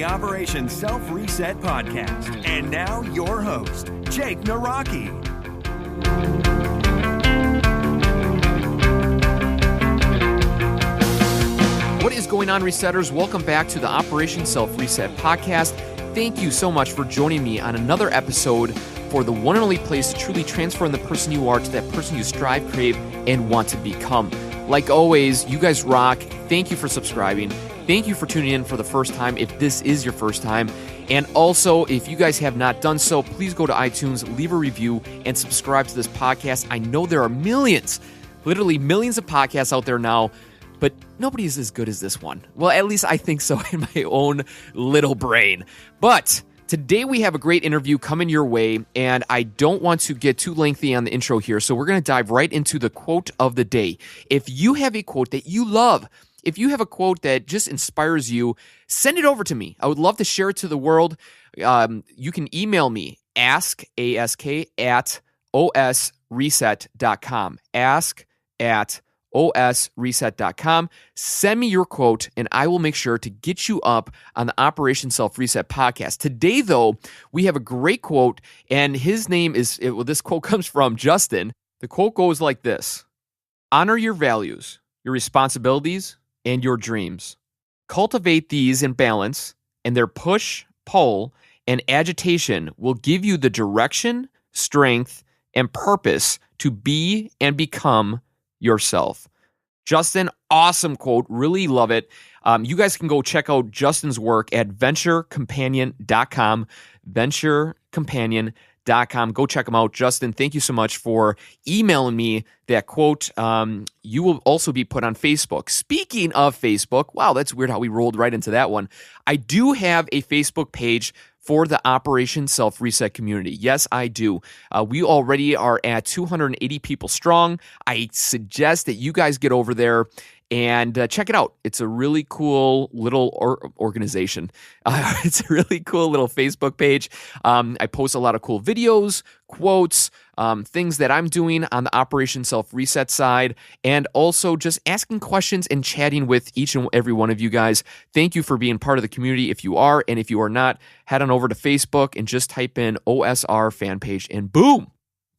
the Operation Self-Reset podcast. And now your host, Jake Naraki. What is going on, Resetters? Welcome back to the Operation Self-Reset podcast. Thank you so much for joining me on another episode for the one and only place to truly transform the person you are to that person you strive, crave, and want to become. Like always, you guys rock. Thank you for subscribing. Thank you for tuning in for the first time if this is your first time. And also, if you guys have not done so, please go to iTunes, leave a review, and subscribe to this podcast. I know there are millions, literally millions of podcasts out there now, but nobody is as good as this one. Well, at least I think so in my own little brain. But today we have a great interview coming your way, and I don't want to get too lengthy on the intro here, so we're going to dive right into the quote of the day. If you have a quote that you love, if you have a quote that just inspires you, send it over to me. I would love to share it to the world. You can email me, ask at osreset.com. Ask at osreset.com. Send me your quote, and I will make sure to get you up on the Operation Self-Reset podcast. Today, though, we have a great quote, and his name is, this quote comes from Justin. The quote goes like this: honor your values, your responsibilities, and your dreams. Cultivate these in balance, and their push, pull, and agitation will give you the direction, strength, and purpose to be and become yourself. Justin, awesome quote. Really love it. You guys can go check out Justin's work at venturecompanion.com. Venturecompanion.com. Go check them out. Justin, thank you so much for emailing me that quote. You will also be put on Facebook. Speaking of Facebook, wow, that's weird how we rolled right into that one. I do have a Facebook page for the Operation Self-Reset community. Yes, I do. We already are at 280 people strong. I suggest that you guys get over there and check it out. It's a really cool little organization. It's a really cool little Facebook page. I post a lot of cool videos, quotes, things that I'm doing on the Operation Self-Reset side, and also just asking questions and chatting with each and every one of you guys. Thank you for being part of the community if you are, and if you are not, head on over to Facebook and just type in OSR fan page, and boom,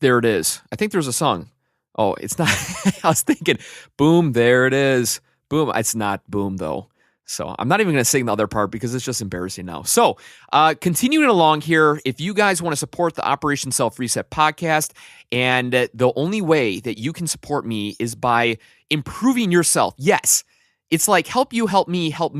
there it is. I think there's a song. Oh, it's not. I was thinking, boom, there it is. Boom. It's not boom, though. So I'm not even going to sing the other part because it's just embarrassing now. So continuing along here, if you guys want to support the Operation Self-Reset podcast, and the only way that you can support me is by improving yourself. Yes, it's like help you, help me, help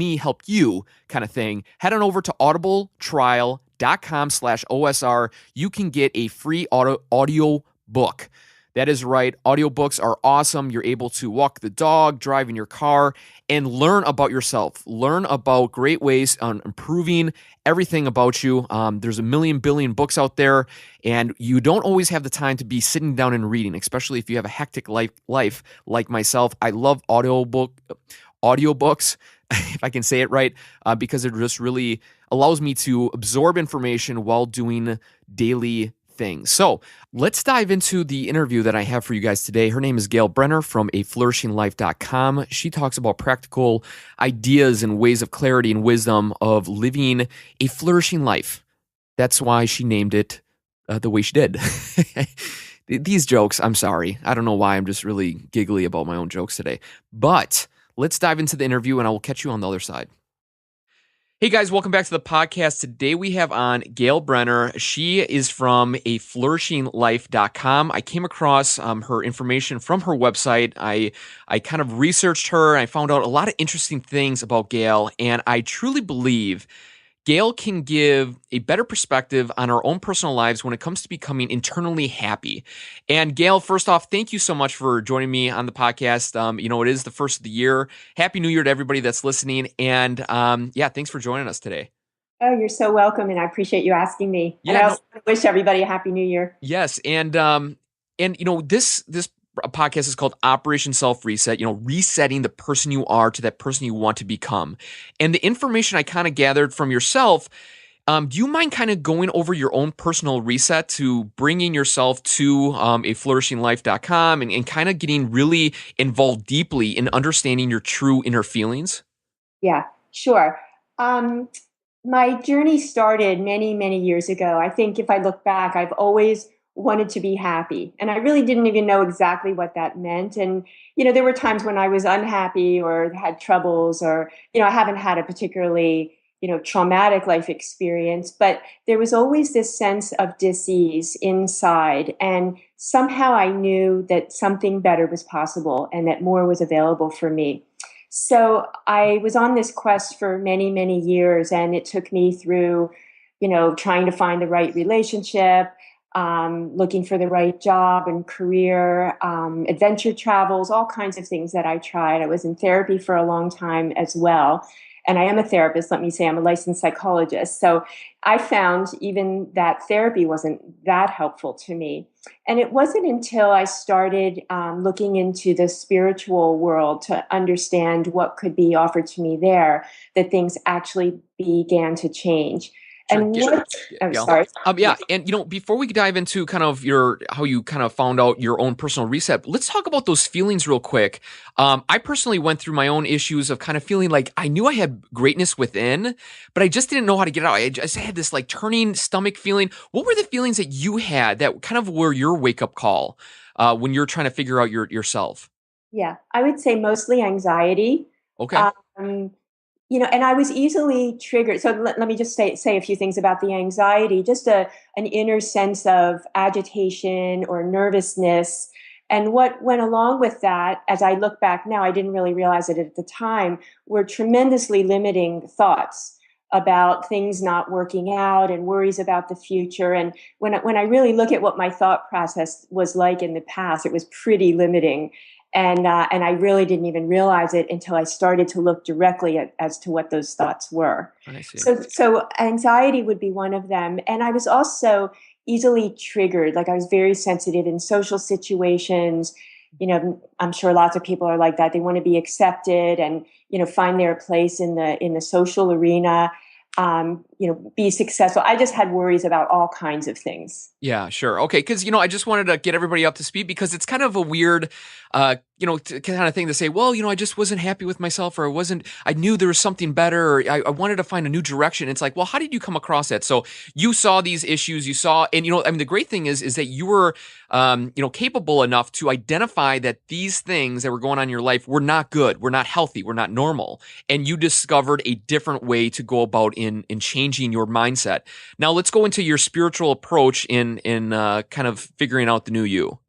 you kind of thing. Head on over to audibletrial.com/OSR. You can get a free audio book. That is right. Audiobooks are awesome. You're able to walk the dog, drive in your car, and learn about yourself. Learn about great ways on improving everything about you. There's a billion books out there, and you don't always have the time to be sitting down and reading, especially if you have a hectic life like myself. I love audiobooks, if I can say it right, because it just really allows me to absorb information while doing daily things. So let's dive into the interview that I have for you guys today. Her name is Gail Brenner from flourishing.life.com. She talks about practical ideas and ways of clarity and wisdom of living a flourishing life. That's why she named it the way she did. These jokes, I'm sorry. I don't know why. I'm just really giggly about my own jokes today. But let's dive into the interview, and I will catch you on the other side. Hey guys, welcome back to the podcast. Today we have on Gail Brenner. She is from flourishing.life.com. I came across her information from her website. I kind of researched her. I found out a lot of interesting things about Gail, and I truly believe Gail can give a better perspective on our own personal lives when it comes to becoming internally happy. And Gail, first off, thank you so much for joining me on the podcast. It is the first of the year. Happy New Year to everybody that's listening. And thanks for joining us today. Oh, you're so welcome, and I appreciate you asking me. Yeah, and I also wish everybody a happy New Year. Yes, and this podcast is called Operation Self-Reset, resetting the person you are to that person you want to become. And the information I kind of gathered from yourself, do you mind kind of going over your own personal reset to bringing yourself to flourishing.life.com and kind of getting really involved deeply in understanding your true inner feelings? Yeah, sure. My journey started many, many years ago. I think if I look back, I've always wanted to be happy. And I really didn't even know exactly what that meant. And, there were times when I was unhappy or had troubles or, I haven't had a particularly, traumatic life experience, but there was always this sense of dis-ease inside. And somehow I knew that something better was possible and that more was available for me. So I was on this quest for many, many years, and it took me through, trying to find the right relationship, looking for the right job and career, adventure travels, all kinds of things that I tried. I was in therapy for a long time as well. And I am a therapist. Let me say I'm a licensed psychologist. So I found even that therapy wasn't that helpful to me. And it wasn't until I started looking into the spiritual world to understand what could be offered to me there that things actually began to change. Sure. And sorry. Yeah. And, before we dive into kind of how you kind of found out your own personal reset, let's talk about those feelings real quick. I personally went through my own issues of kind of feeling like I knew I had greatness within, but I just didn't know how to get it out. I just had this like turning stomach feeling. What were the feelings that you had that kind of were your wake up call when you're trying to figure out yourself? Yeah, I would say mostly anxiety. Okay. And I was easily triggered. So let me just say a few things about the anxiety, just an inner sense of agitation or nervousness. And what went along with that, as I look back now, I didn't really realize it at the time, were tremendously limiting thoughts about things not working out and worries about the future. And when I really look at what my thought process was like in the past, it was pretty limiting. And I really didn't even realize it until I started to look directly as to what those thoughts were. I see. So anxiety would be one of them. And I was also easily triggered. Like I was very sensitive in social situations. I'm sure lots of people are like that. They want to be accepted and, find their place in the social arena. Be successful. I just had worries about all kinds of things. Yeah, sure. Okay. Because, I just wanted to get everybody up to speed because it's kind of a weird, kind of thing to say, well, I just wasn't happy with myself or I knew there was something better or I wanted to find a new direction. It's like, well, how did you come across that? So you saw these issues, and, the great thing is that you were, capable enough to identify that these things that were going on in your life were not good, were not healthy, were not normal. And you discovered a different way to go about in changing your mindset. Now let's go into your spiritual approach in kind of figuring out the new you.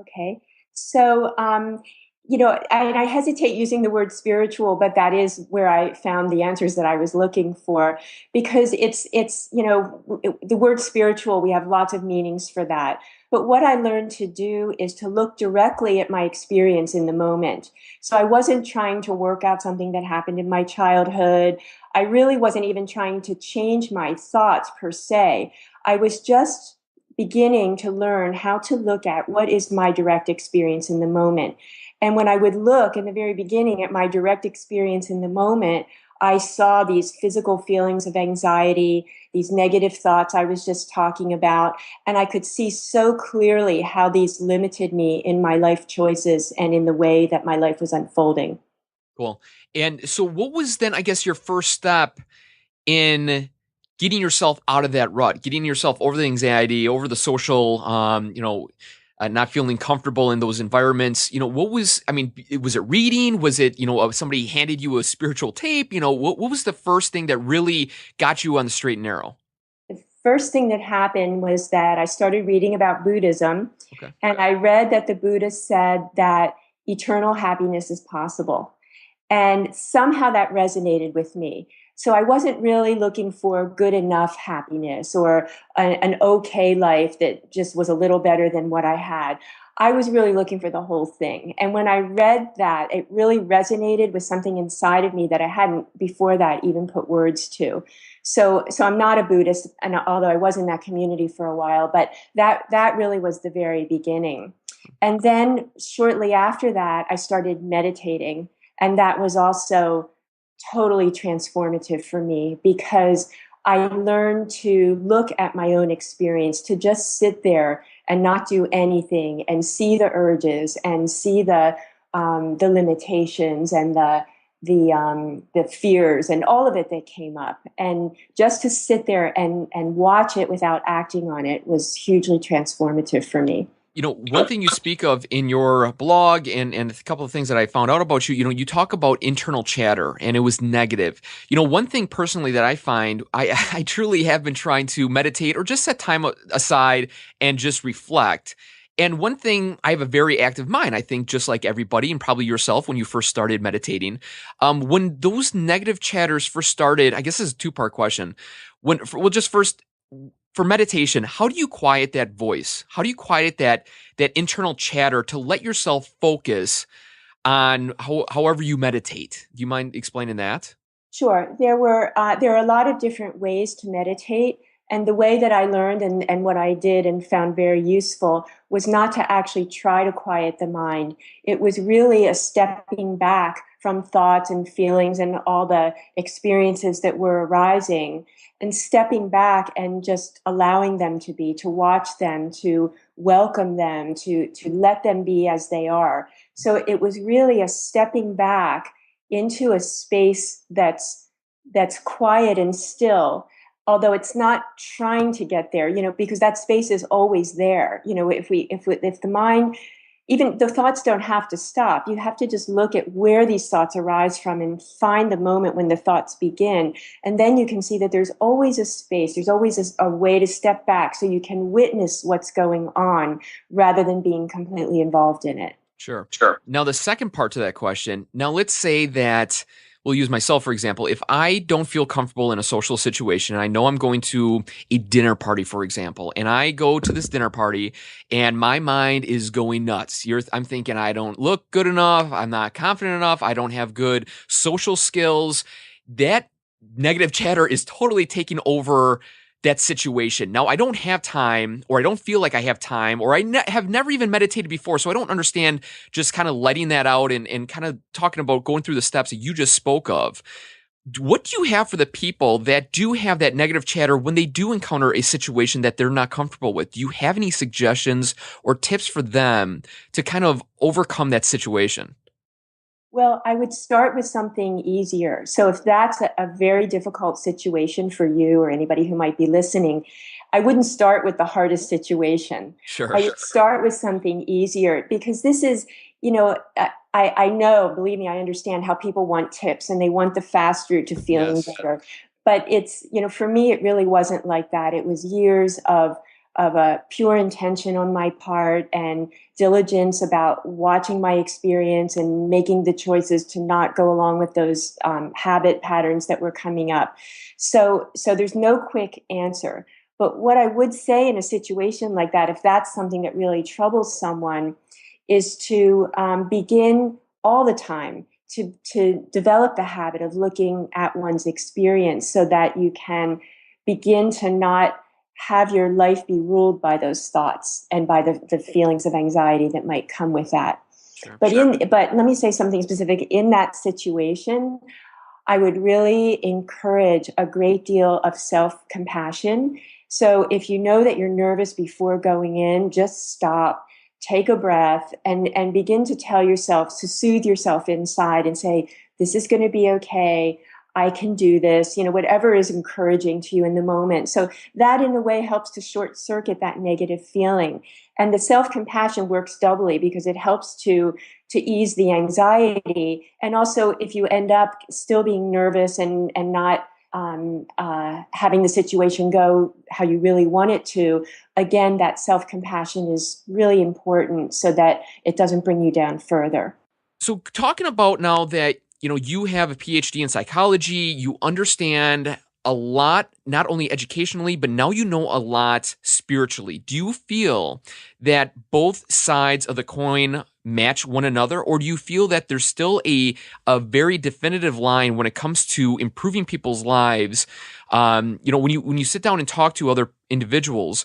Okay. So, I hesitate using the word spiritual, but that is where I found the answers that I was looking for, because it's the word spiritual, we have lots of meanings for that. But what I learned to do is to look directly at my experience in the moment. So I wasn't trying to work out something that happened in my childhood. I really wasn't even trying to change my thoughts per se. I was just beginning to learn how to look at what is my direct experience in the moment. And when I would look in the very beginning at my direct experience in the moment, I saw these physical feelings of anxiety, these negative thoughts I was just talking about, and I could see so clearly how these limited me in my life choices and in the way that my life was unfolding. Cool. And so what was then, I guess, your first step in getting yourself out of that rut, getting yourself over the anxiety, over the social, not feeling comfortable in those environments? Was it reading? Was it, somebody handed you a spiritual tape? What was the first thing that really got you on the straight and narrow? The first thing that happened was that I started reading about Buddhism. Okay. And I read that the Buddha said that eternal happiness is possible. And somehow that resonated with me. So I wasn't really looking for good enough happiness or an okay life that just was a little better than what I had. I was really looking for the whole thing. And when I read that, it really resonated with something inside of me that I hadn't before that even put words to. So I'm not a Buddhist, and although I was in that community for a while, but that really was the very beginning. And then shortly after that, I started meditating. And that was also totally transformative for me because I learned to look at my own experience, to just sit there and not do anything and see the urges and see the limitations and the fears and all of it that came up. And just to sit there and watch it without acting on it was hugely transformative for me. One thing you speak of in your blog and a couple of things that I found out about you, you talk about internal chatter and it was negative. One thing personally that I find, I truly have been trying to meditate or just set time aside and just reflect. And one thing, I have a very active mind, I think, just like everybody and probably yourself when you first started meditating. When those negative chatters first started, I guess this is a two-part question. For meditation, how do you quiet that voice? How do you quiet that internal chatter to let yourself focus on however you meditate? Do you mind explaining that? Sure. There are a lot of different ways to meditate. And the way that I learned and what I did and found very useful was not to actually try to quiet the mind. It was really a stepping back from thoughts and feelings and all the experiences that were arising, and stepping back and just allowing them to be, to watch them, to welcome them, to let them be as they are. So it was really a stepping back into a space that's quiet and still, although it's not trying to get there, because that space is always there. If the mind, even the thoughts don't have to stop. You have to just look at where these thoughts arise from and find the moment when the thoughts begin. And then you can see that there's always a space. There's always a way to step back so you can witness what's going on rather than being completely involved in it. Sure. Now, the second part to that question, now let's say that we'll use myself, for example. If I don't feel comfortable in a social situation and I know I'm going to a dinner party, for example, and I go to this dinner party and my mind is going nuts. I'm thinking I don't look good enough. I'm not confident enough. I don't have good social skills. That negative chatter is totally taking over that situation. Now, I don't have time, or I don't feel like I have time, or I have never even meditated before, so I don't understand just kind of letting that out and kind of talking about going through the steps that you just spoke of. What do you have for the people that do have that negative chatter when they do encounter a situation that they're not comfortable with? Do you have any suggestions or tips for them to kind of overcome that situation? Well, I would start with something easier. So if that's a very difficult situation for you or anybody who might be listening, I wouldn't start with the hardest situation. Sure. I would start with something easier, because this is, I know, believe me, I understand how people want tips and they want the fast route to feeling better. But it's, for me, it really wasn't like that. It was years of a pure intention on my part and diligence about watching my experience and making the choices to not go along with those habit patterns that were coming up. So there's no quick answer. But what I would say in a situation like that, if that's something that really troubles someone, is to begin all the time to develop the habit of looking at one's experience so that you can begin to not have your life be ruled by those thoughts and by the feelings of anxiety that might come with that. Sure. But let me say something specific. In that situation, I would really encourage a great deal of self-compassion. So if you know that you're nervous before going in, just stop, take a breath, and begin to tell yourself, to soothe yourself inside and say, this is going to be okay. I can do this, whatever is encouraging to you in the moment. So that in a way helps to short circuit that negative feeling. And the self-compassion works doubly because it helps to ease the anxiety. And also if you end up still being nervous and not having the situation go how you really want it to, again, that self-compassion is really important so that it doesn't bring you down further. So talking about now that you have a PhD in psychology, you understand a lot, not only educationally, but now you know a lot spiritually. Do you feel that both sides of the coin match one another, or do you feel that there's still a very definitive line when it comes to improving people's lives? When you sit down and talk to other individuals,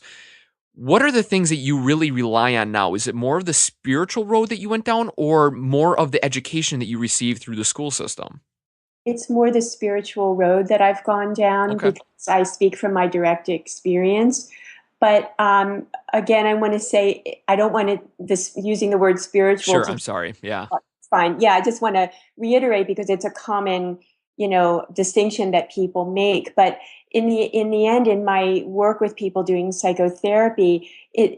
what are the things that you really rely on now? Is it more of the spiritual road that you went down, or more of the education that you received through the school system? It's more the spiritual road that I've gone down because I speak from my direct experience. But again, I want to say, I don't want to, using the word spiritual. Sure, I'm sorry. Yeah. fine. Yeah, I just want to reiterate because it's a common, distinction that people make. But in the end, in my work with people doing psychotherapy,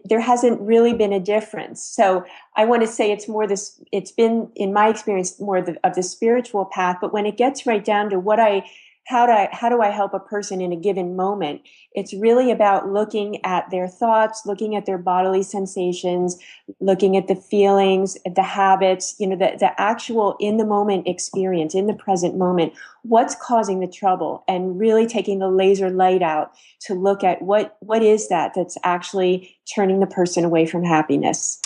there hasn't really been a difference. So I want to say it's more this. It's been, in my experience, more of the spiritual path. But when it gets right down to how do I help a person in a given moment? It's really about looking at their thoughts, looking at their bodily sensations, looking at the feelings, the habits, the actual in the moment experience, in the present moment, what's causing the trouble, and really taking the laser light out to look at what is that's actually turning the person away from happiness.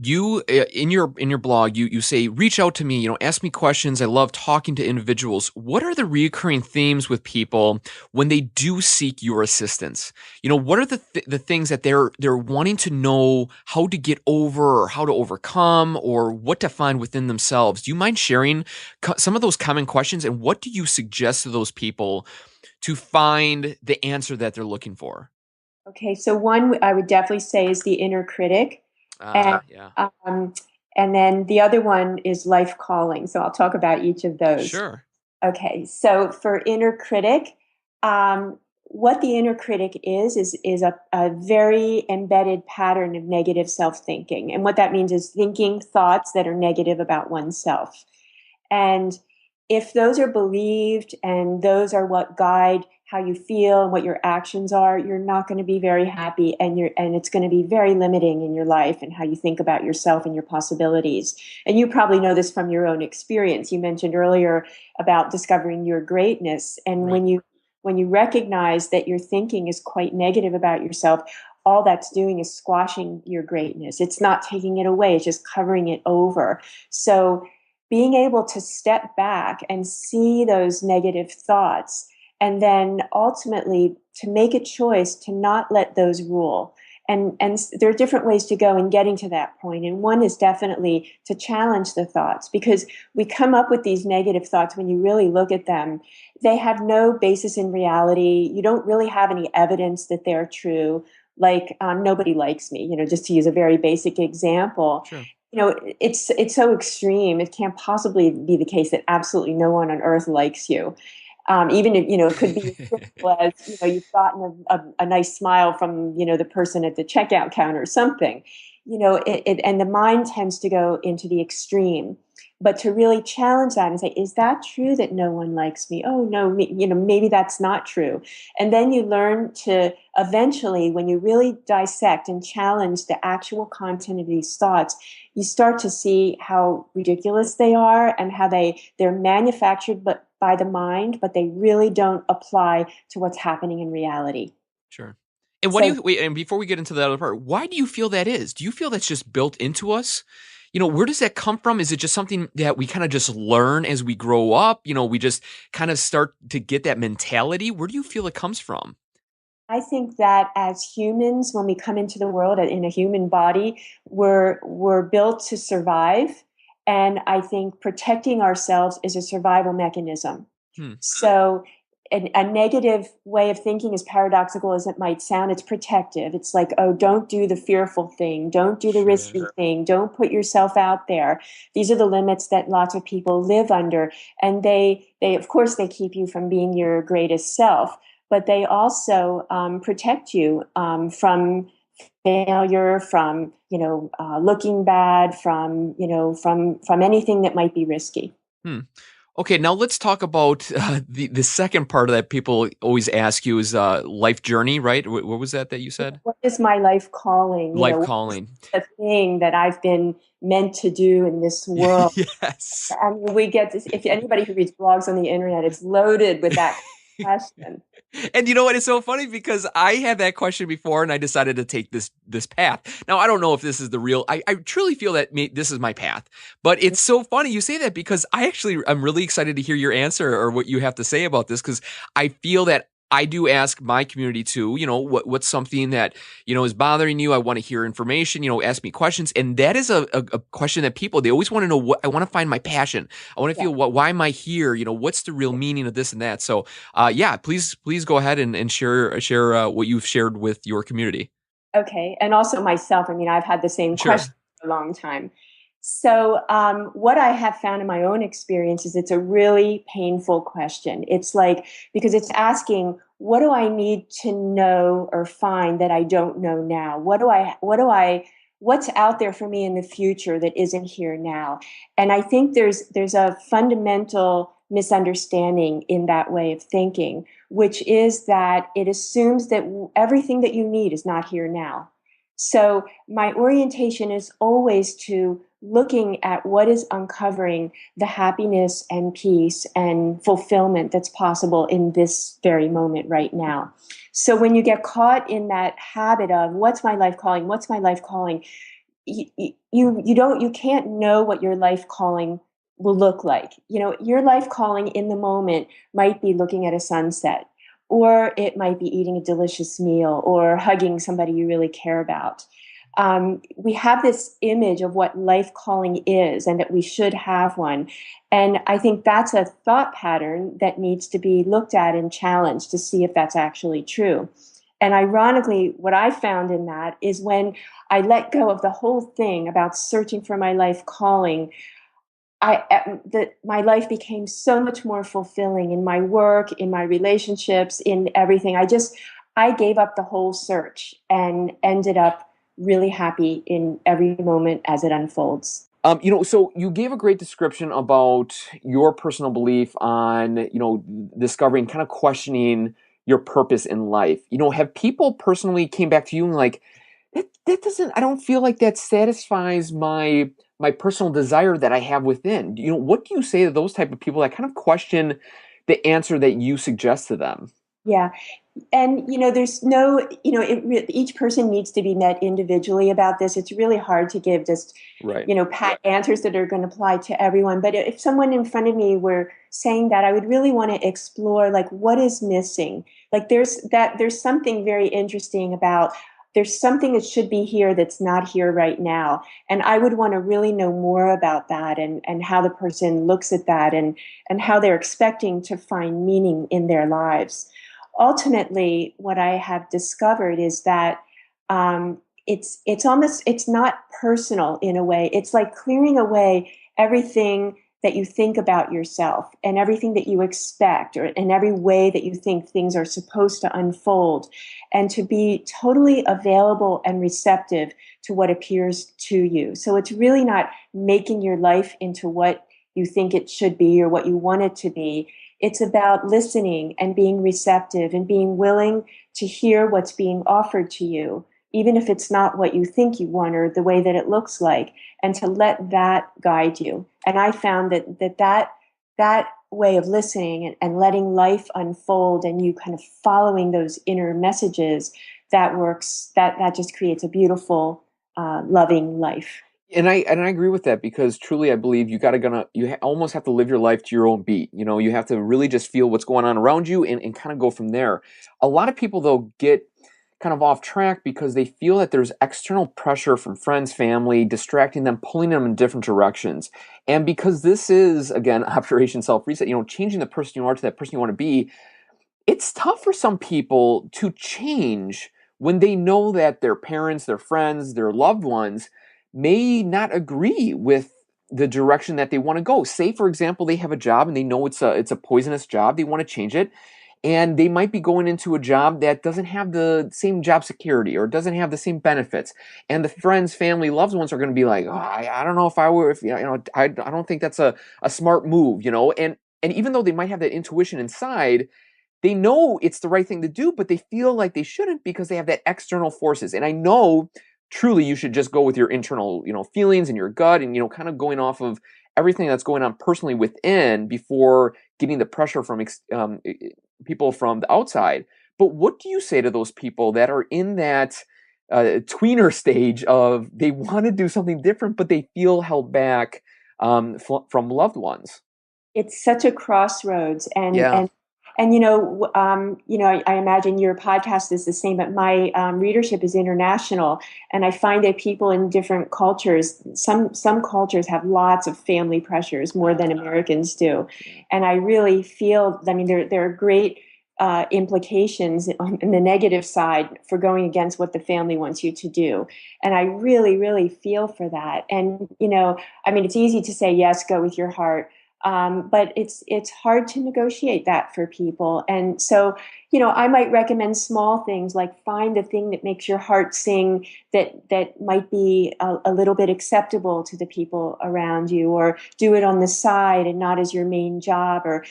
You in your blog, you say, reach out to me, ask me questions. I love talking to individuals. What are the reoccurring themes with people when they do seek your assistance? What are the things that they're wanting to know how to get over, or how to overcome, or what to find within themselves? Do you mind sharing some of those common questions, and what do you suggest to those people to find the answer that they're looking for? Okay, so one I would definitely say is the inner critic. And Yeah. and then the other one is life calling. So I'll talk about each of those. Sure. Okay, so for inner critic, what the inner critic is a very embedded pattern of negative self-thinking. And what that means is thinking thoughts that are negative about oneself. And if those are believed and those are what guide how you feel and what your actions are, you're not going to be very happy, and it's going to be very limiting in your life and how you think about yourself and your possibilities. And you probably know this from your own experience. You mentioned earlier about discovering your greatness, and Right. when you recognize that your thinking is quite negative about yourself, all that's doing is squashing your greatness. It's not taking it away, it's just covering it over. So being able to step back and see those negative thoughts, and then ultimately to make a choice to not let those rule. And there are different ways to go in getting to that point. And one is definitely to challenge the thoughts, because we come up with these negative thoughts. When you really look at them, they have no basis in reality. You don't really have any evidence that they're true. Like, nobody likes me, just to use a very basic example. Sure. It's so extreme. It can't possibly be the case that absolutely no one on earth likes you. Even if, it could be as simple as, you've gotten a nice smile from, the person at the checkout counter or something, and the mind tends to go into the extreme. But to really challenge that and say, is that true that no one likes me? Oh, no, maybe that's not true. And then you learn to eventually, when you really dissect and challenge the actual content of these thoughts, you start to see how ridiculous they are and how they're manufactured by the mind, but they really don't apply to what's happening in reality. Sure. And So wait, and before we get into that other part, why do you feel that is? Do you feel that's just built into us? Where does that come from? Is it just something that we kind of just learn as we grow up? We just kind of start to get that mentality. Where do you feel it comes from? I think that as humans, when we come into the world in a human body, we're built to survive. And I think protecting ourselves is a survival mechanism. Hmm. So a negative way of thinking, as paradoxical as it might sound, it's protective. It's like, oh, don't do the fearful thing. Don't do the risky thing. Don't put yourself out there. These are the limits that lots of people live under. And they of course, they keep you from being your greatest self, but they also protect you from failure, from looking bad, from from anything that might be risky. Hmm. Okay, now let's talk about the second part of that people always ask you is life journey, right? What was that you said? What is my life calling? Life What is calling. the thing that I've been meant to do in this world? Yes. I mean, we get this, if anybody who reads blogs on the internet, it's loaded with that question. And you know what? It's so funny because I had that question before and I decided to take this path. Now, I don't know if this is the real, I truly feel that this is my path, but it's so funny you say that because I'm really excited to hear your answer or what you have to say about this, because I feel that I do ask my community too, what's something that, is bothering you. I want to hear information, ask me questions. And that is a question that they always want to know. I want to find my passion. I want to feel why am I here? What's the real meaning of this and that? So, please go ahead and share what you've shared with your community. Okay. And also myself. I mean, I've had the same Sure. question for a long time. So, what I have found in my own experience is it's a really painful question. It's like, because it's asking, what do I need to know or find that I don't know now? What's out there for me in the future that isn't here now? And I think there's a fundamental misunderstanding in that way of thinking, which is that it assumes that everything that you need is not here now. So my orientation is always to looking at what is uncovering the happiness and peace and fulfillment that's possible in this very moment right now. So when you get caught in that habit of what's my life calling, what's my life calling, you can't know what your life calling will look like. You know, your life calling in the moment might be looking at a sunset, or it might be eating a delicious meal or hugging somebody you really care about. We have this image of what life calling is and that we should have one. And I think that's a thought pattern that needs to be looked at and challenged to see if that's actually true. And ironically, what I found in that is when I let go of the whole thing about searching for my life calling, my life became so much more fulfilling in my work, in my relationships, in everything. I gave up the whole search and ended up really happy in every moment as it unfolds. So you gave a great description about your personal belief on, discovering, kind of questioning your purpose in life. Have people personally came back to you and like, that doesn't, I don't feel like that satisfies my personal desire that I have within. What do you say to those type of people that kind of question the answer that you suggest to them? Yeah. And, there's no, each person needs to be met individually about this. It's really hard to give just, Right. pat answers that are going to apply to everyone. But if someone in front of me were saying that, I would really want to explore, like, what is missing? Like, there's something very interesting about, there's something that should be here that's not here right now. And I would want to really know more about that and how the person looks at that and how they're expecting to find meaning in their lives. Ultimately, what I have discovered is that it's not personal in a way. It's like clearing away everything that you think about yourself and everything that you expect, or in every way that you think things are supposed to unfold, and to be totally available and receptive to what appears to you. So it's really not making your life into what you think it should be or what you want it to be. It's about listening and being receptive and being willing to hear what's being offered to you, even if it's not what you think you want or the way that it looks like, and to let that guide you. And I found that way of listening and letting life unfold and you kind of following those inner messages, that works, that just creates a beautiful, loving life. And I agree with that, because truly I believe you almost have to live your life to your own beat. You have to really just feel what's going on around you and kind of go from there. A lot of people though get kind of off track because they feel that there's external pressure from friends, family, distracting them, pulling them in different directions. And because this is, again, Operation Self-Reset, changing the person you are to that person you want to be, it's tough for some people to change when they know that their parents, their friends, their loved ones may not agree with the direction that they want to go. Say, for example, they have a job and they know it's a poisonous job. They want to change it. And they might be going into a job that doesn't have the same job security or doesn't have the same benefits. And the friends, family, loved ones are going to be like, oh, I don't know if I were, I don't think that's a smart move, And even though they might have that intuition inside, they know it's the right thing to do, but they feel like they shouldn't because they have that external forces. And I know truly you should just go with your internal, feelings and your gut and, kind of going off of everything that's going on personally within before getting the pressure from people from the outside. But what do you say to those people that are in that tweener stage of they want to do something different, but they feel held back from loved ones? It's such a crossroads, Yeah. and I imagine your podcast is the same, but my readership is international, and I find that people in different cultures, some cultures have lots of family pressures more than Americans do, and I really feel. I mean, there are great implications on the negative side for going against what the family wants you to do. And I really, really feel for that. And, I mean, it's easy to say, yes, go with your heart. But it's hard to negotiate that for people. And so, I might recommend small things like find the thing that makes your heart sing that might be a little bit acceptable to the people around you, or do it on the side and not as your main job, or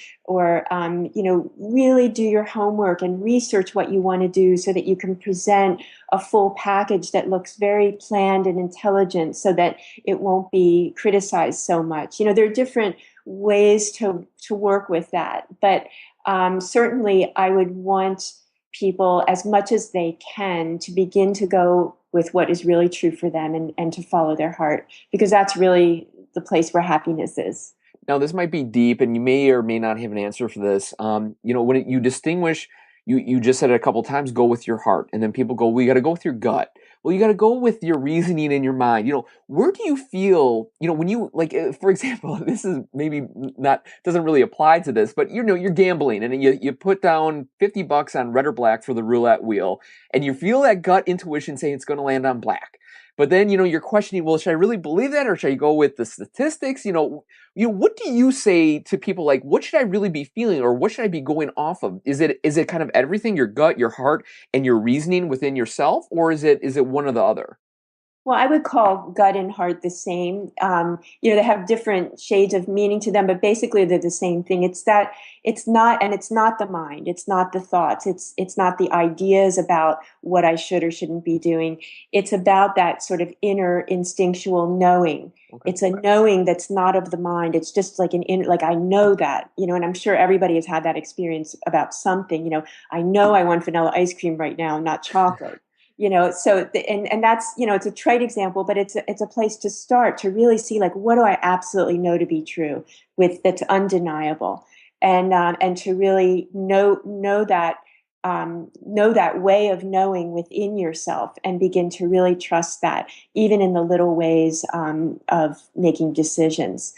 really do your homework and research what you want to do so that you can present a full package that looks very planned and intelligent so that it won't be criticized so much. There are different ways to work with that. But certainly I would want people, as much as they can, to begin to go with what is really true for them and to follow their heart, because that's really the place where happiness is. Now, this might be deep, and you may or may not have an answer for this. When you distinguish, you just said it a couple of times, go with your heart. And then people go, well, you got to go with your gut. Well, you got to go with your reasoning in your mind. Where do you feel, when you, like, for example, this is maybe not, doesn't really apply to this, but you're gambling and you put down $50 on red or black for the roulette wheel, and you feel that gut intuition saying it's going to land on black. But then, you're questioning, well, should I really believe that, or should I go with the statistics? What do you say to people, like, what should I really be feeling, or what should I be going off of? Is it kind of everything, your gut, your heart, and your reasoning within yourself, or is it one or the other? Well, I would call gut and heart the same. They have different shades of meaning to them, but basically they're the same thing. It's not the mind. It's not the thoughts. It's not the ideas about what I should or shouldn't be doing. It's about that sort of inner instinctual knowing. Okay. It's a knowing that's not of the mind. It's just like like I know that, and I'm sure everybody has had that experience about something. I know I want vanilla ice cream right now, not chocolate. So and that's, it's a trite example, but it's a place to start to really see, like, what do I absolutely know to be true that's undeniable, and to really know that way of knowing within yourself and begin to really trust that, even in the little ways of making decisions.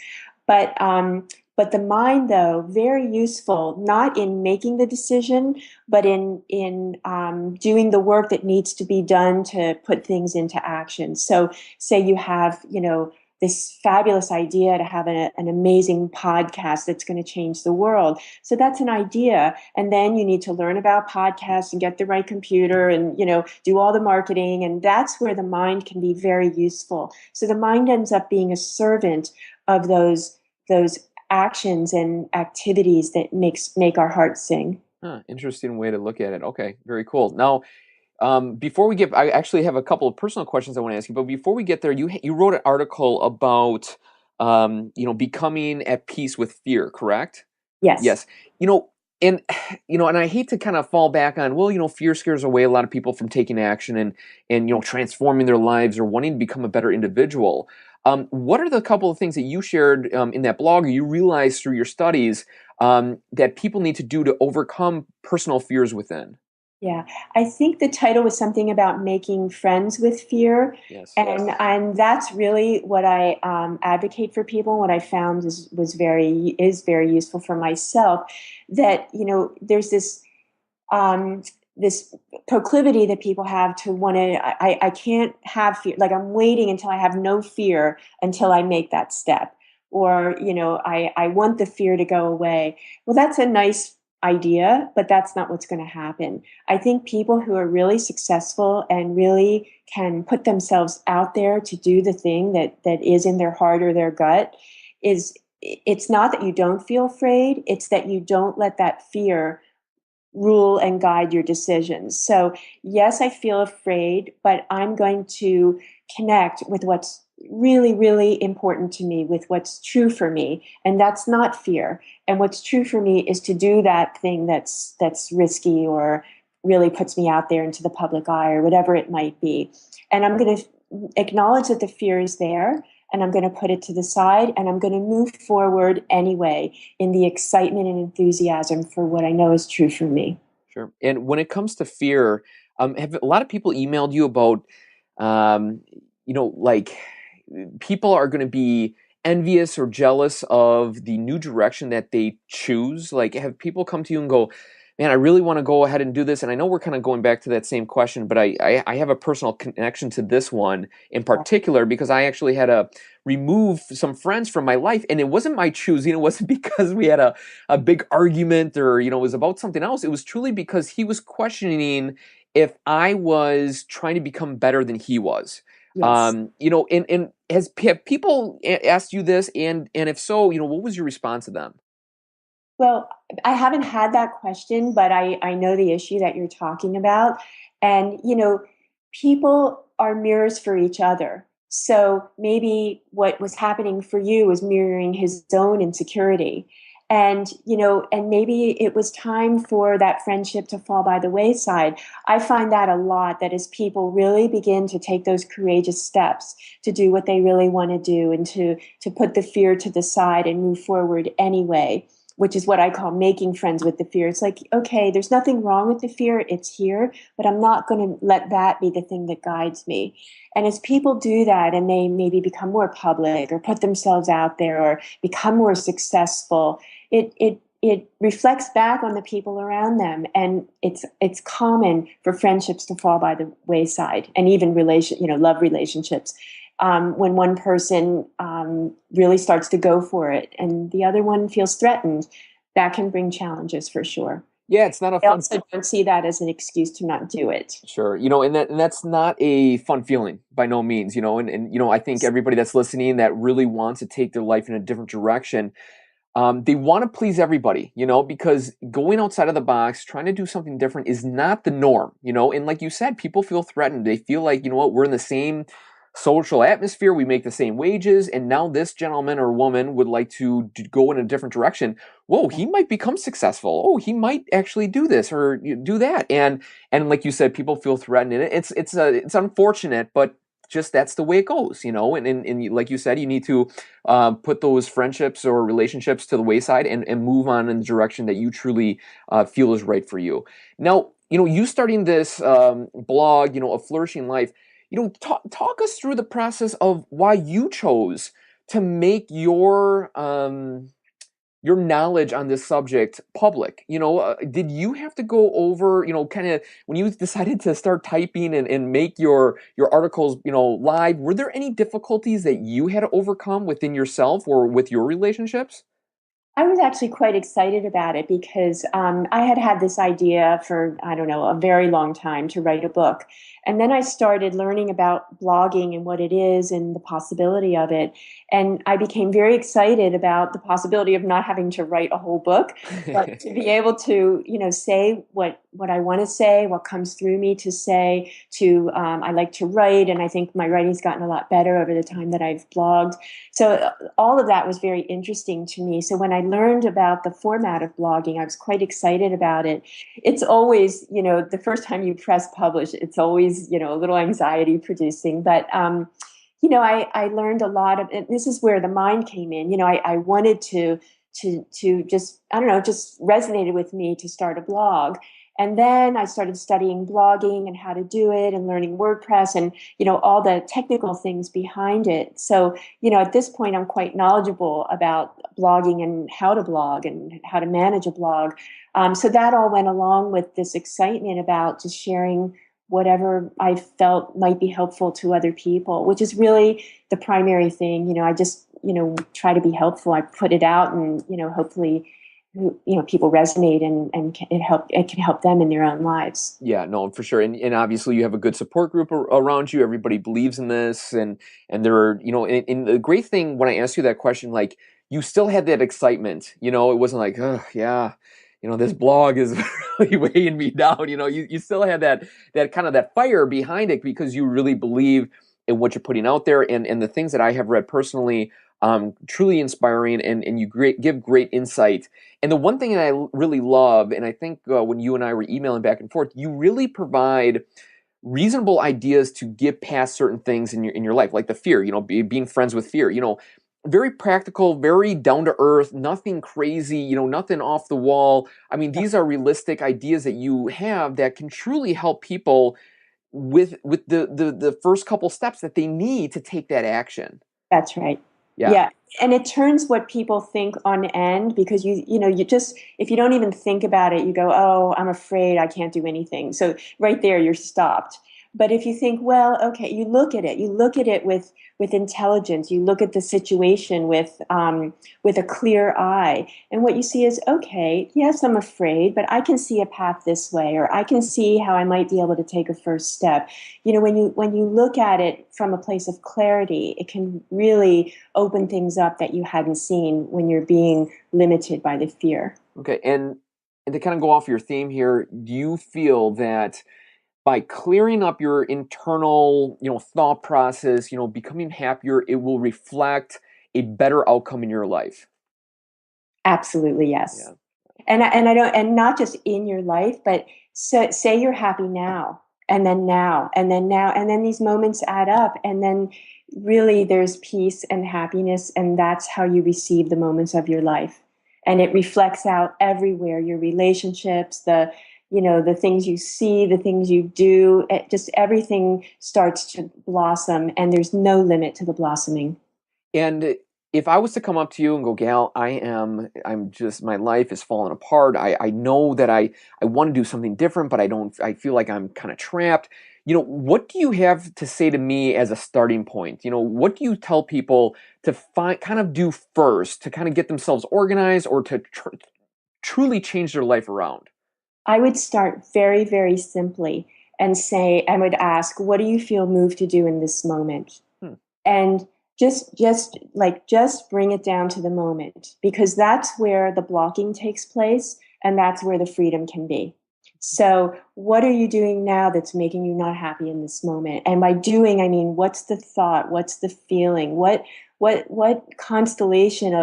But the mind, though, very useful, not in making the decision, but in doing the work that needs to be done to put things into action. So say you have, this fabulous idea to have an amazing podcast that's going to change the world. So that's an idea. And then you need to learn about podcasts and get the right computer and, do all the marketing. And that's where the mind can be very useful. So the mind ends up being a servant of those actions and activities that make our hearts sing. Interesting way to look at it. Okay, very cool. Now, before we I actually have a couple of personal questions I want to ask you, but before we get there, you wrote an article about becoming at peace with fear, correct? Yes. Yes. And I hate to kind of fall back on, well, fear scares away a lot of people from taking action and transforming their lives or wanting to become a better individual. What are the couple of things that you shared in that blog, or you realized through your studies that people need to do to overcome personal fears within? Yeah, I think the title was something about making friends with fear. Yes. And that's really what I advocate for people. What I found is very useful for myself. That there's this proclivity that people have to want to. I can't have fear. Like, I'm waiting until I have no fear until I make that step. Or I want the fear to go away. Well, that's a nice idea, but that's not what's going to happen. I think people who are really successful and really can put themselves out there to do the thing that is in their heart or their gut, it's not that you don't feel afraid, it's that you don't let that fear rule and guide your decisions. So yes, I feel afraid, but I'm going to connect with what's really, really important to me, with what's true for me. And that's not fear. And what's true for me is to do that thing that's risky or really puts me out there into the public eye or whatever it might be. And I'm going to acknowledge that the fear is there, and I'm going to put it to the side, and I'm going to move forward anyway in the excitement and enthusiasm for what I know is true for me. Sure. And when it comes to fear, have a lot of people emailed you about, like, people are going to be envious or jealous of the new direction that they choose? Like, have people come to you and go, man, I really want to go ahead and do this. And I know we're kind of going back to that same question, but I have a personal connection to this one in particular because I actually had to remove some friends from my life. And it wasn't my choosing. It wasn't because we had a big argument or, it was about something else. It was truly because he was questioning if I was trying to become better than he was. Yes. And have people asked you this? And if so, what was your response to them? Well, I haven't had that question, but I know the issue that you're talking about. And, people are mirrors for each other. So maybe what was happening for you was mirroring his own insecurity. And maybe it was time for that friendship to fall by the wayside. I find that a lot, that as people really begin to take those courageous steps to do what they really want to do and to put the fear to the side and move forward anyway, which is what I call making friends with the fear. It's like, okay, there's nothing wrong with the fear. It's here, but I'm not going to let that be the thing that guides me. And as people do that and they maybe become more public or put themselves out there or become more successful, it reflects back on the people around them. And it's common for friendships to fall by the wayside and even love relationships. When one person really starts to go for it and the other one feels threatened, that can bring challenges for sure. Yeah, it's not a I fun. also don't see that as an excuse to not do it. Sure, and that's not a fun feeling by no means, and I think everybody that's listening that really wants to take their life in a different direction, they want to please everybody, because going outside of the box, trying to do something different is not the norm, and like you said, people feel threatened. They feel like, we're in the same social atmosphere, we make the same wages, and now this gentleman or woman would like to go in a different direction. Whoa, he might become successful. Oh, he might actually do this or do that. And like you said, people feel threatened, and it's unfortunate, but just that's the way it goes, and like you said, you need to put those friendships or relationships to the wayside and move on in the direction that you truly feel is right for you. Now, you starting this blog, A Flourishing Life, talk us through the process of why you chose to make your knowledge on this subject public. Did you have to go over, kind of when you decided to start typing and make your articles, live, were there any difficulties that you had to overcome within yourself or with your relationships? I was actually quite excited about it because I had this idea for, I don't know, a very long time to write a book. And then I started learning about blogging and what it is and the possibility of it. And I became very excited about the possibility of not having to write a whole book, but to be able to, say what I want to say, what comes through me to say. I like to write, and I think my writing's gotten a lot better over the time that I've blogged. So all of that was very interesting to me. So when I learned about the format of blogging, I was quite excited about it. It's always, the first time you press publish, it's always, a little anxiety producing. But, I learned a lot of, and this is where the mind came in. I wanted to just, I don't know, just resonated with me to start a blog. And then I started studying blogging and how to do it and learning WordPress and, all the technical things behind it. So, at this point, I'm quite knowledgeable about blogging and how to blog and how to manage a blog. So that all went along with this excitement about just sharing whatever I felt might be helpful to other people, which is really the primary thing. I just, try to be helpful. I put it out and, hopefully, people resonate and it can help them in their own lives. Yeah, no, for sure. And obviously you have a good support group around you. Everybody believes in this. And there are, and the great thing when I asked you that question, like you still had that excitement, it wasn't like, oh yeah, this blog is really weighing me down. You still had that kind of that fire behind it because you really believe in what you're putting out there and the things that I have read personally, truly inspiring and you give great insight. And the one thing that I really love, and I think when you and I were emailing back and forth, you really provide reasonable ideas to get past certain things in your life, like the fear, being friends with fear, very practical, very down to earth, nothing crazy, nothing off the wall. I mean, these are realistic ideas that you have that can truly help people with the first couple steps that they need to take that action. That's right. Yeah. Yeah. and it turns what people think on end, because you just, if you don't even think about it, you go, oh, I'm afraid, I can't do anything. So right there, you're stopped. But if you think, well, okay, you look at it with intelligence, you look at the situation with a clear eye, and what you see is, okay, yes, I'm afraid, but I can see a path this way, or I can see how I might be able to take a first step. When you look at it from a place of clarity, it can really open things up that you hadn't seen when you're being limited by the fear. Okay, and to kind of go off your theme here, do you feel that by clearing up your internal, thought process, becoming happier, it will reflect a better outcome in your life? Absolutely, yes. Yeah. And I don't, and not just in your life, but say you're happy now, and then now, and then now, and then these moments add up, and then really there's peace and happiness, and that's how you receive the moments of your life, and it reflects out everywhere, your relationships, the things you see, the things you do, just everything starts to blossom, and there's no limit to the blossoming. And if I was to come up to you and go, Gail, I'm just, my life is falling apart. I know that I want to do something different, but I feel like I'm kind of trapped. What do you have to say to me as a starting point? What do you tell people to kind of do first to kind of get themselves organized or to truly change their life around? I would start very, very simply and say, I would ask, what do you feel moved to do in this moment? Hmm. And just bring it down to the moment, because that's where the blocking takes place, and that's where the freedom can be. So what are you doing now that's making you not happy in this moment? And by doing, I mean, what's the thought? What's the feeling? What constellation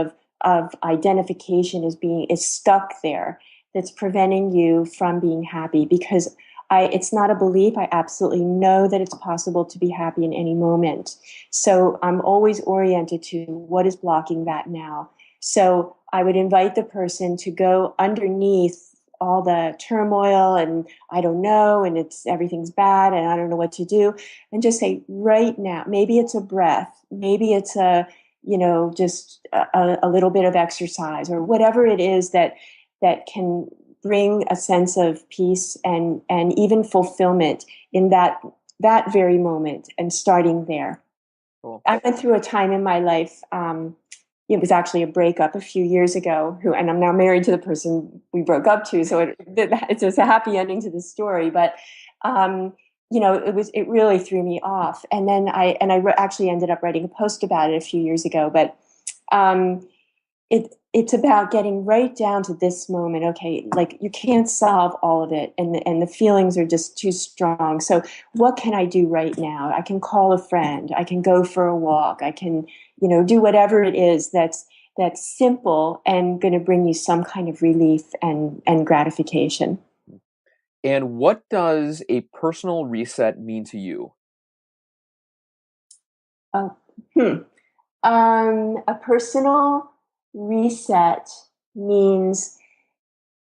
of identification is stuck there that's preventing you from being happy? Because it's not a belief. I absolutely know that it's possible to be happy in any moment. So I'm always oriented to what is blocking that now. So I would invite the person to go underneath all the turmoil and I don't know, and everything's bad and I don't know what to do, and just say right now. Maybe it's a breath. Maybe it's just a little bit of exercise, or whatever it is that can bring a sense of peace and even fulfillment in that very moment, and starting there. Cool. I went through a time in my life. It was actually a breakup a few years ago, and I'm now married to the person we broke up to. So it's just a happy ending to the story. But it really threw me off. And then actually ended up writing a post about it a few years ago. But it's about getting right down to this moment. Okay, like you can't solve all of it, and the feelings are just too strong. So what can I do right now? I can call a friend. I can go for a walk. I can, do whatever it is that's simple and going to bring you some kind of relief and gratification. And what does a personal reset mean to you? Oh, a personal reset means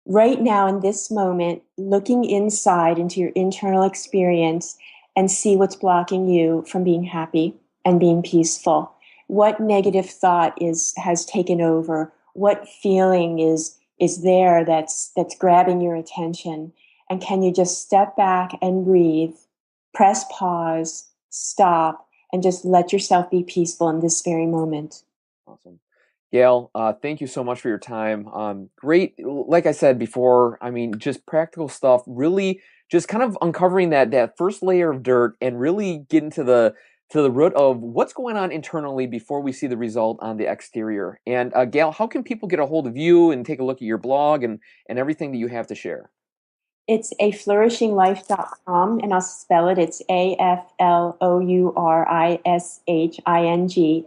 right now in this moment, looking inside into your internal experience and see what's blocking you from being happy and being peaceful. What negative thought has taken over? What feeling is there that's grabbing your attention? And can you just step back and breathe, press pause, stop, and just let yourself be peaceful in this very moment? Awesome. Gail, thank you so much for your time. Great, like I said before, I mean, just practical stuff, really just kind of uncovering that first layer of dirt and really getting to the root of what's going on internally before we see the result on the exterior. And Gail, how can people get a hold of you and take a look at your blog and everything that you have to share? It's aflourishinglife.com, and I'll spell it. It's AFLOURISHING,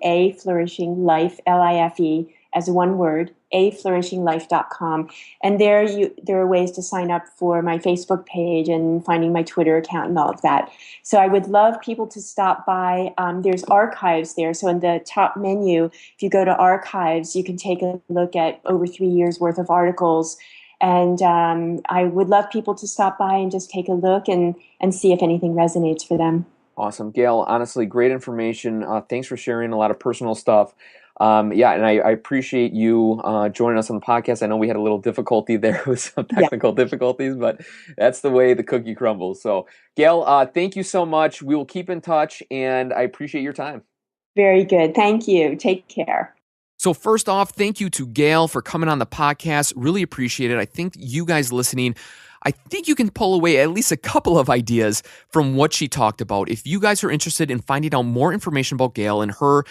A Flourishing Life, LIFE, as one word, aflourishinglife.com. And there are ways to sign up for my Facebook page and finding my Twitter account and all of that. So I would love people to stop by. There's archives there. So in the top menu, if you go to archives, you can take a look at over 3 years worth of articles. And I would love people to stop by and just take a look and see if anything resonates for them. Awesome. Gail, honestly, great information. Thanks for sharing a lot of personal stuff. Yeah, and I appreciate you joining us on the podcast. I know we had a little difficulty there with some Yeah. technical difficulties, but that's the way the cookie crumbles. So, Gail, thank you so much. We will keep in touch, and I appreciate your time. Very good. Thank you. Take care. So first off, thank you to Gail for coming on the podcast. Really appreciate it. I think you guys listening, I think you can pull away at least a couple of ideas from what she talked about. If you guys are interested in finding out more information about Gail and her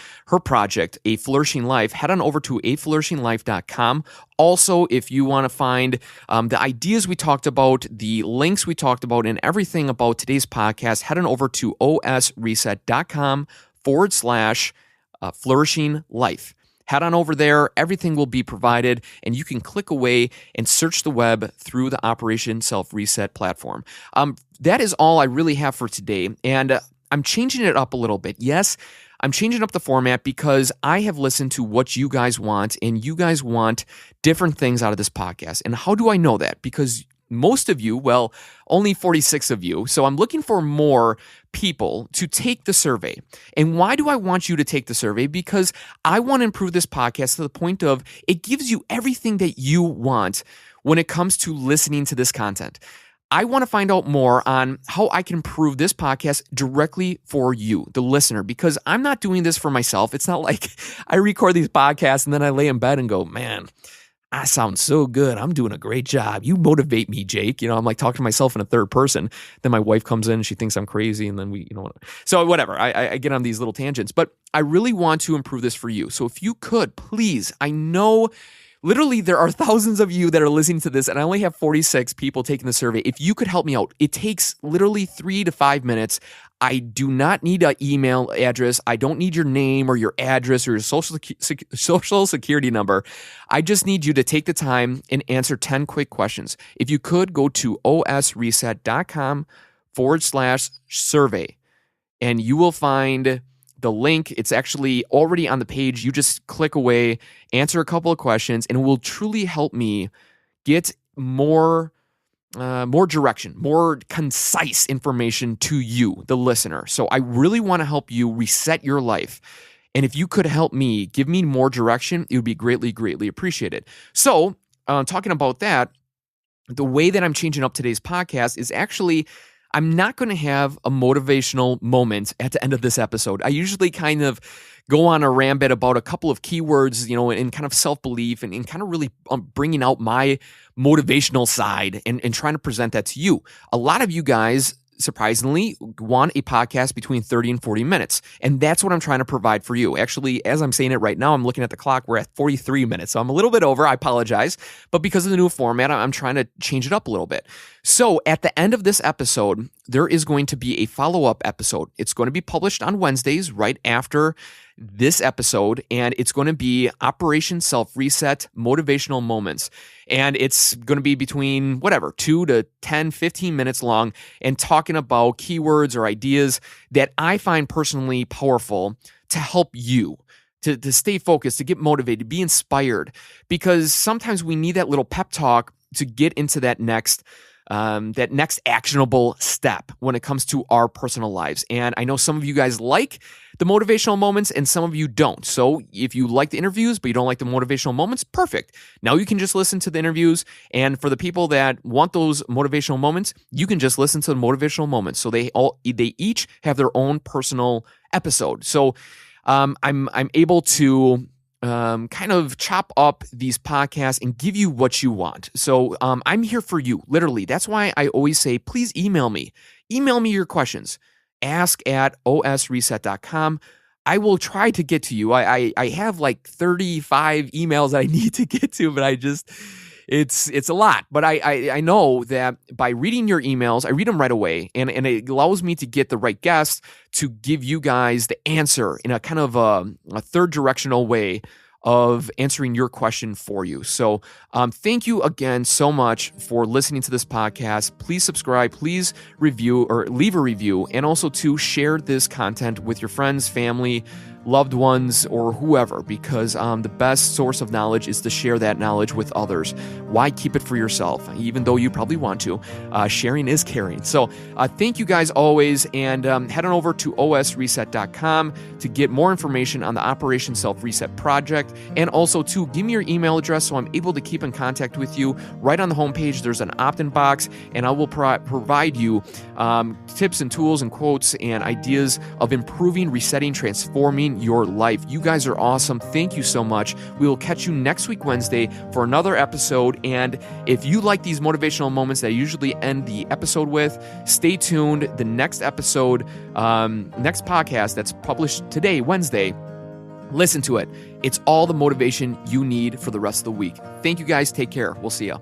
project, A Flourishing Life, head on over to aflourishinglife.com. Also, if you want to find the ideas we talked about, the links we talked about, and everything about today's podcast, head on over to osreset.com/flourishing life. Head on over there. Everything will be provided, and you can click away and search the web through the Operation Self Reset platform. That is all I really have for today, and I'm changing it up a little bit. Yes, I'm changing up the format because I have listened to what you guys want, and you guys want different things out of this podcast. And how do I know that? Because most of you, well, only 46 of you. So I'm looking for more people to take the survey. And why do I want you to take the survey? Because I want to improve this podcast to the point of it gives you everything that you want when it comes to listening to this content. I want to find out more on how I can improve this podcast directly for you, the listener, because I'm not doing this for myself. It's not like I record these podcasts and then I lay in bed and go, man, I sound so good. I'm doing a great job. You motivate me, Jake. I'm like talking to myself in a third person. Then my wife comes in and she thinks I'm crazy. And then so whatever. I get on these little tangents, but I really want to improve this for you. So if you could, please, I know literally there are thousands of you that are listening to this and I only have 46 people taking the survey. If you could help me out, it takes literally 3 to 5 minutes. I do not need an email address. I don't need your name or your address or your social security number. I just need you to take the time and answer 10 quick questions. If you could, go to osreset.com/survey and you will find the link. It's actually already on the page. You just click away, answer a couple of questions, and it will truly help me get more direction, more concise information to you, the listener. So I really want to help you reset your life. And if you could help me, give me more direction, it would be greatly, greatly appreciated. So talking about that, the way that I'm changing up today's podcast is actually I'm not going to have a motivational moment at the end of this episode. I usually kind of go on a rambit about a couple of keywords, and kind of self-belief and kind of really bringing out my motivational side and trying to present that to you. A lot of you guys, surprisingly, want a podcast between 30 and 40 minutes. And that's what I'm trying to provide for you. Actually, as I'm saying it right now, I'm looking at the clock. We're at 43 minutes. So I'm a little bit over. I apologize. But because of the new format, I'm trying to change it up a little bit. So at the end of this episode, there is going to be a follow-up episode. It's going to be published on Wednesdays right after this episode, and it's going to be Operation Self Reset Motivational Moments. And it's going to be between 2 to 10, 15 minutes long and talking about keywords or ideas that I find personally powerful to help you to stay focused, to get motivated, to be inspired, because sometimes we need that little pep talk to get into that next actionable step when it comes to our personal lives. And I know some of you guys like the motivational moments and some of you don't. So if you like the interviews, but you don't like the motivational moments, perfect. Now you can just listen to the interviews. And for the people that want those motivational moments, you can just listen to the motivational moments. So they each have their own personal episode. So I'm able to kind of chop up these podcasts and give you what you want. So I'm here for you, literally. That's why I always say, please email me. Email me your questions. ask@osreset.com. I will try to get to you. I have like 35 emails that I need to get to, but it's a lot. But I know that by reading your emails, I read them right away, and it allows me to get the right guests to give you guys the answer in a kind of a third directional way of answering your question for you. So thank you again so much for listening to this podcast. Please subscribe, please review or leave a review, and also to share this content with your friends, family, loved ones or whoever, because the best source of knowledge is to share that knowledge with others. Why keep it for yourself? Even though you probably want to, sharing is caring. So thank you guys always, and head on over to osreset.com to get more information on the Operation Self Reset project, and also to give me your email address so I'm able to keep in contact with you. Right on the homepage, there's an opt-in box, and I will provide you tips and tools and quotes and ideas of improving, resetting, transforming your life. You guys are awesome. Thank you so much. We will catch you next week, Wednesday, for another episode. And if you like these motivational moments that I usually end the episode with, stay tuned. The next episode, next podcast that's published today, Wednesday, listen to it. It's all the motivation you need for the rest of the week. Thank you guys. Take care. We'll see you.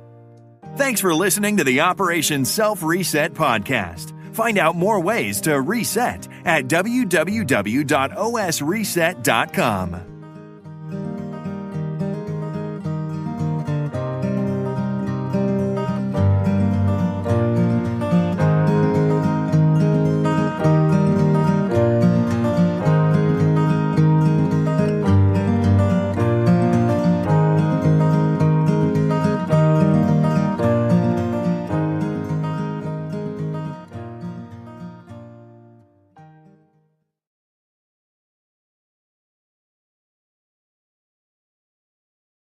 Thanks for listening to the Operation Self Reset podcast. Find out more ways to reset at www.osreset.com.